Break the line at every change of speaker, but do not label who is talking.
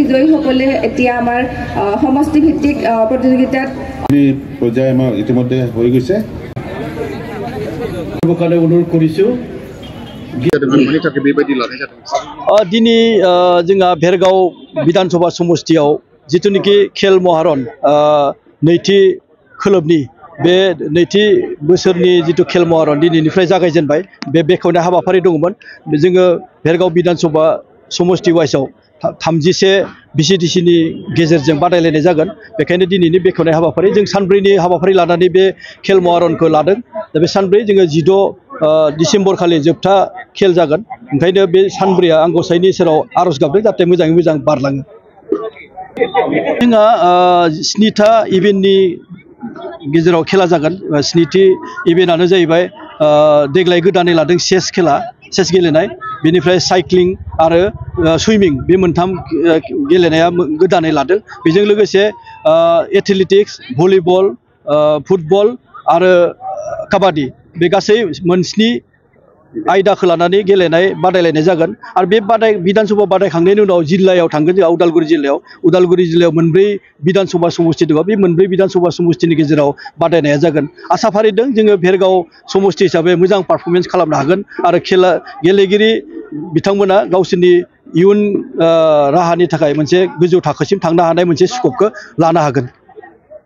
বিজয়ী সকলে এতিয়া আমাৰ সমষ্টি ভিত্তিক প্ৰতিযোগিতাত
পৰ্যায় আমাৰ ইতিমধ্যে হৈ গৈছে
অনুৰোধ কৰিছোঁ दिनै जोंहा भेरगाव विधानसभा समष्टियाव जिथुनिखि खेल महारन नैथि खोलोबनि बे नैथि बोसोरनि जिथु खेल महारन दिनैनिफ्राय जागायजेनबाय बे बेखेवनाय हाबाफारि दङमोन जोङो भेरगाव विधानसभा समष्टि वाइसआव 31 बिसिडिसिनि गेजेरजों बादायलायनाय जागोन बेखायनो दिनैनि बेखेवनाय हाबाफारि जों सानब्रैनि हाबाफारि लानानै बे खेल महारनखौ लादों दा बे सानब्रै जोङो 16 डिसेम्बर खालि जोबथा खेल जागोन ओंखायनो बे सानब्रैया आं गसाइनि सेराव आरज गाबदों जाहाथे मोजाङै मोजां बारलाङो जोंहा 7था इभेन्टनि गेजेराव खेला जागोन 7थि इभेन्टआनो जाहैबाय देग्लाय गोदानै लादों चेस गेलेनाय बेनिफ्राय साइक्लिं आरो सुइमिं बे मोनथाम गेलेनाया गोदानै लादों बेजों लोगोसे एथलेटिक्स भलिबल फुटबल आरो काबादि बे गासै मोनस्नि आयदाखौ लानानै गेलेनाय बादायलायनाय जागोन आरो बे विधानसभा बादायखांनायनि उनाव जिल्लायाव थांगोन जोंहा उदालगुरि जिल्लायाव मोनब्रै विधानसभा समष्टि दङ बे मोनब्रै विधानसभा समष्टिनि गेजेराव बादायनाया जागोन आसा फारिदों जोङो भेरगाव समष्टि हिसाबै मोजां पारफरमेन्स खालामनो हागोन आरो खेला गेलेगिरि बिथांमोना गावसोरनि इयुन राहानि थाखाय मोनसे गोजौ थाखोसिम थांनो हानाय मोनसे स्कपखौ लानो हागोन